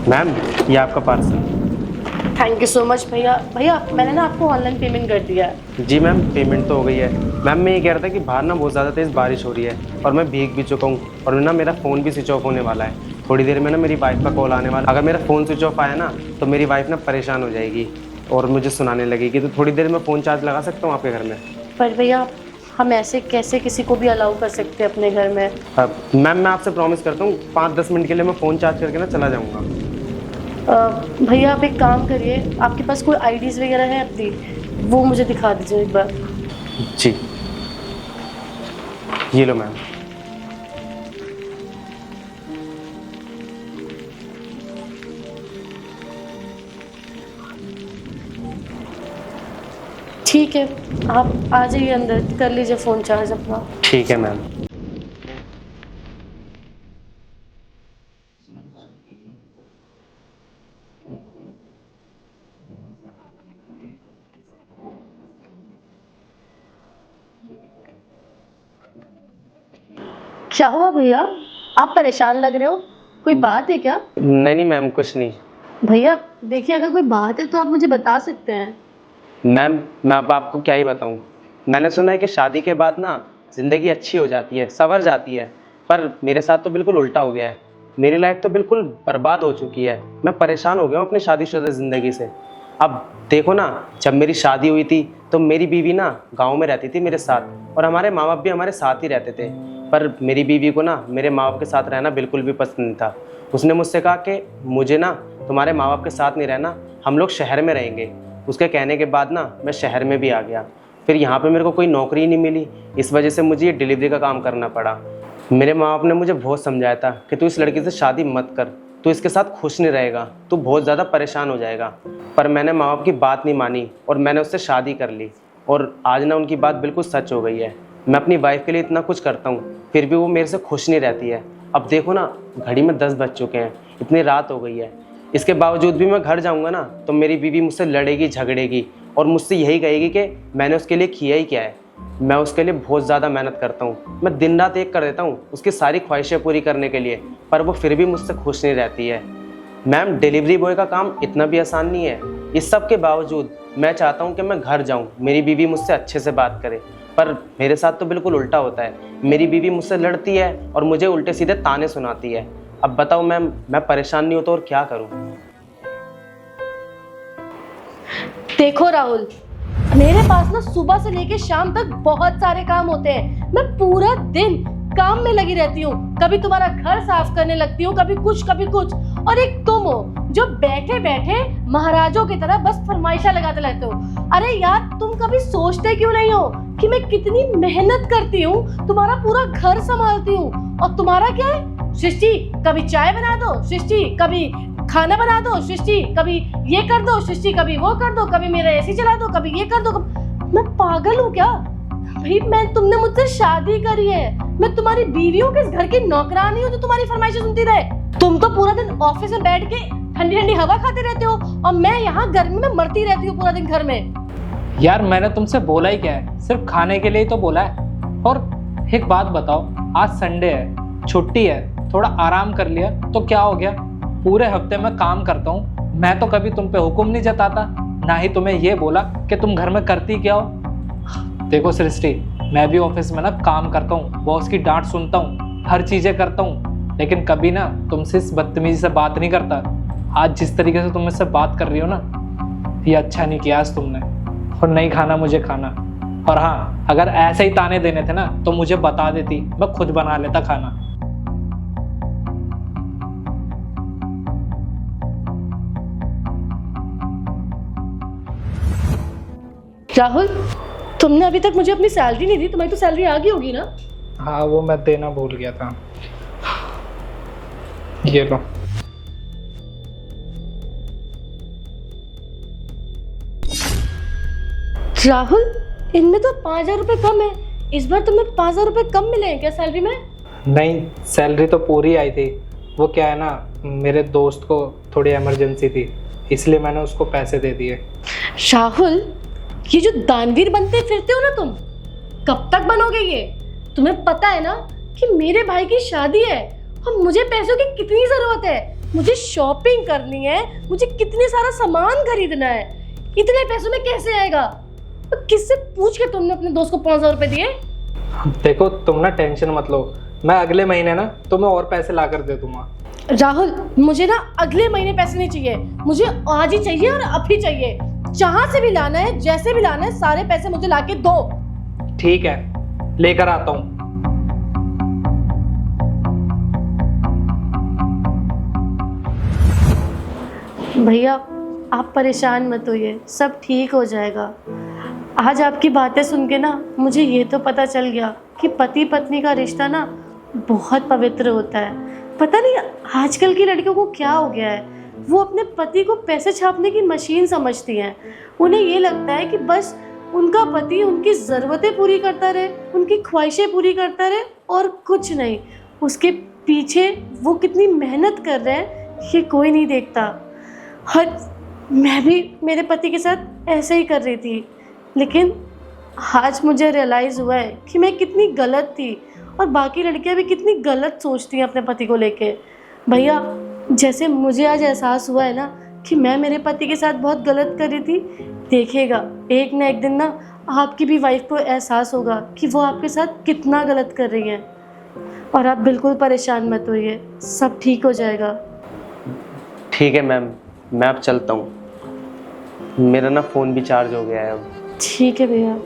Ma'am ये आपका parcel. Thank you so much भैया। भैया मैंने ना आपको ऑनलाइन पेमेंट कर दिया है। जी मैम, पेमेंट तो हो गई है। मैम मैं ये कह रहा था कि बाहर ना बहुत ज़्यादा तेज़ बारिश हो रही है और मैं भीग भी चुका हूँ और ना मेरा फ़ोन भी स्विच ऑफ होने वाला है। थोड़ी देर में ना मेरी वाइफ का कॉल आने वाला। अगर मेरा फ़ोन स्विच ऑफ आया ना तो मेरी वाइफ ना परेशान हो जाएगी और मुझे सुनाने लगेगी। तो थोड़ी देर में फ़ोन चार्ज लगा सकता हूँ आपके घर में? पर भैया हम ऐसे कैसे किसी को भी अलाउ कर सकते हैं अपने घर में? मैम मैं आपसे प्रॉमिस करता हूँ 5-10 मिनट के लिए मैं फ़ोन चार्ज करके ना चला जाऊँगा। भैया आप एक काम करिए, आपके पास कोई आईडीज़ वगैरह है अपनी, वो मुझे दिखा दीजिए एक बार। जी ये लो मैम। ठीक है, आप आ जाइए अंदर, कर लीजिए फ़ोन चार्ज अपना। ठीक है मैम। क्या हुआ भैया, आप परेशान लग रहे हो? कोई बात है क्या? नहीं मैम, कुछ नहीं। भैया देखिए, अगर कोई बात है तो आप मुझे बता सकते हैं। मैम मैं अब आपको क्या ही बताऊं। मैंने सुना है कि शादी के बाद ना ज़िंदगी अच्छी हो जाती है, संवर जाती है। पर मेरे साथ तो बिल्कुल उल्टा हो गया है। मेरी लाइफ तो बिल्कुल बर्बाद हो चुकी है। मैं परेशान हो गया हूँ अपनी शादीशुदा ज़िंदगी से। अब देखो ना, जब मेरी शादी हुई थी तो मेरी बीवी ना गाँव में रहती थी मेरे साथ और हमारे माँ बाप भी हमारे साथ ही रहते थे। पर मेरी बीवी को ना मेरे माँ बाप के साथ रहना बिल्कुल भी पसंद नहीं था। उसने मुझसे कहा कि मुझे ना तुम्हारे माँ बाप के साथ नहीं रहना, हम लोग शहर में रहेंगे। उसके कहने के बाद ना मैं शहर में भी आ गया। फिर यहाँ पे मेरे को कोई नौकरी नहीं मिली, इस वजह से मुझे ये डिलीवरी का काम करना पड़ा। मेरे माँ बाप ने मुझे बहुत समझाया था कि तू इस लड़की से शादी मत कर, तू इसके साथ खुश नहीं रहेगा, तू बहुत ज़्यादा परेशान हो जाएगा। पर मैंने माँ बाप की बात नहीं मानी और मैंने उससे शादी कर ली। और आज ना उनकी बात बिल्कुल सच हो गई है। मैं अपनी वाइफ के लिए इतना कुछ करता हूँ, फिर भी वो मेरे से खुश नहीं रहती है। अब देखो ना, घड़ी में 10 बज चुके हैं, इतनी रात हो गई है। इसके बावजूद भी मैं घर जाऊंगा ना तो मेरी बीवी मुझसे लड़ेगी, झगड़ेगी और मुझसे यही कहेगी कि मैंने उसके लिए किया ही क्या है। मैं उसके लिए बहुत ज़्यादा मेहनत करता हूँ, मैं दिन रात एक कर देता हूँ उसकी सारी ख्वाहिशें पूरी करने के लिए, पर वो फिर भी मुझसे खुश नहीं रहती है। मैम डिलीवरी बॉय का काम इतना भी आसान नहीं है। इस सब के बावजूद मैं चाहता हूँ कि मैं घर जाऊँ, मेरी बीवी मुझसे अच्छे से बात करे, पर मेरे साथ तो बिल्कुल उल्टा होता है। मेरी बीवी मुझसे लड़ती है और मुझे उल्टे सीधे ताने सुनाती है। अब बताओ मैम, मैं परेशान नहीं हूं तो और क्या करूं? देखो राहुल, मेरे पास ना सुबह से लेके शाम तक बहुत सारे काम होते हैं। मैं पूरा दिन काम में लगी रहती हूँ, कभी तुम्हारा घर साफ करने लगती हूँ, कभी कुछ। और एक तुम हो जो बैठे बैठे महाराजों की तरह बस फरमाइशा लगाते रहते हो। अरे यार, तुम कभी सोचते क्यों नहीं हो कि मैं कितनी मेहनत करती हूँ, तुम्हारा पूरा घर संभालती हूँ। और तुम्हारा क्या है? सृष्टि कभी चाय बना दो, सृष्टि कभी खाना बना दो, सृष्टि कभी ये कर दो, सृष्टि कभी वो कर दो, कभी मेरा एसी चला दो, कभी ये कर दो। मैं पागल हूँ क्या भाई? तुमने मुझसे शादी करी है, मैं तुम्हारी बीवी हूँ कि इस घर की नौकरानी हूँ जो तुम्हारी फरमाइशें सुनती रहे? तुम तो पूरा दिन ऑफिस में बैठ के ठंडी ठंडी हवा खाते रहते हो और मैं यहाँ गर्मी में मरती रहती हूँ पूरा दिन घर में। यार मैंने तुमसे बोला ही क्या है, सिर्फ खाने के लिए ही तो बोला है। और एक बात बताओ, आज संडे है, छुट्टी है, थोड़ा आराम कर लिया तो क्या हो गया? पूरे हफ्ते में काम करता हूँ, मैं तो कभी तुम पे हुक्म नहीं जताता, ना ही तुम्हें ये बोला कि तुम घर में करती क्या हो। देखो सृष्टि, मैं भी ऑफिस में ना काम करता हूँ, बॉस की डांट सुनता हूँ, हर चीजें करता हूँ, लेकिन कभी ना तुमसे इस बदतमीजी से बात नहीं करता। आज जिस तरीके से तुम मुझसे बात कर रही हो ना, ये अच्छा नहीं किया आज तुमने। और नहीं खाना मुझे खाना। और हाँ, अगर ऐसे ही ताने देने थे ना तो मुझे बता देती, मैं खुद बना लेता खाना। राहुल, तुमने अभी तक मुझे अपनी सैलरी नहीं दी, तुम्हारी तो सैलरी आ गई होगी ना? हाँ, वो मैं देना भूल गया था, ये लो। राहुल, इनमें तो 5,000 रुपये कम है। इस बार तुम्हें 5,000 रुपये कम मिले हैं क्या सैलरी में? नहीं, सैलरी तो पूरी आई थी। वो क्या है ना, मेरे दोस्त को थोड़ी इमरजेंसी थी, इसलिए मैंने उसको पैसे दे दिए। राहुल, ये जो दानवीर बनते फिरते हो ना तुम, कब तक बनोगे ये? तुम्हें पता है ना कि मेरे भाई की शादी है और मुझे पैसों की कितनी जरूरत है। मुझे शॉपिंग करनी है, मुझे कितने सारा सामान खरीदना है, इतने पैसों में कैसे आएगा? और किससे पूछ के तुमने अपने दोस्त को 5,000 रुपए दिए? देखो तुम ना टेंशन मत लो, मैं अगले महीने ना तुम्हें और पैसे ला कर दे दूंगा। राहुल, मुझे ना अगले महीने पैसे नहीं चाहिए, मुझे आज ही चाहिए और अब ही चाहिए। जहां से भी लाना है, जैसे भी लाना है, सारे पैसे मुझे लाके दो। ठीक है, लेकर आता हूँ। भैया आप परेशान मत होइए, सब ठीक हो जाएगा। आज आपकी बातें सुन के ना मुझे ये तो पता चल गया कि पति पत्नी का रिश्ता ना बहुत पवित्र होता है। पता नहीं आजकल की लड़कियों को क्या हो गया है, वो अपने पति को पैसे छापने की मशीन समझती हैं। उन्हें ये लगता है कि बस उनका पति उनकी ज़रूरतें पूरी करता रहे, उनकी ख्वाहिशें पूरी करता रहे और कुछ नहीं। उसके पीछे वो कितनी मेहनत कर रहे हैं ये कोई नहीं देखता। और मैं भी मेरे पति के साथ ऐसे ही कर रही थी, लेकिन आज मुझे रियलाइज़ हुआ है कि मैं कितनी गलत थी और बाकी लड़कियां भी कितनी गलत सोचती हैं अपने पति को लेके। भैया जैसे मुझे आज एहसास हुआ है ना कि मैं मेरे पति के साथ बहुत गलत कर रही थी, देखिएगा एक ना एक दिन ना आपकी भी वाइफ को एहसास होगा कि वो आपके साथ कितना गलत कर रही हैं। और आप बिल्कुल परेशान मत होइए, सब ठीक हो जाएगा। ठीक है मैम, मैं अब चलता हूँ, मेरा ना फ़ोन भी चार्ज हो गया है अब। ठीक है भैया।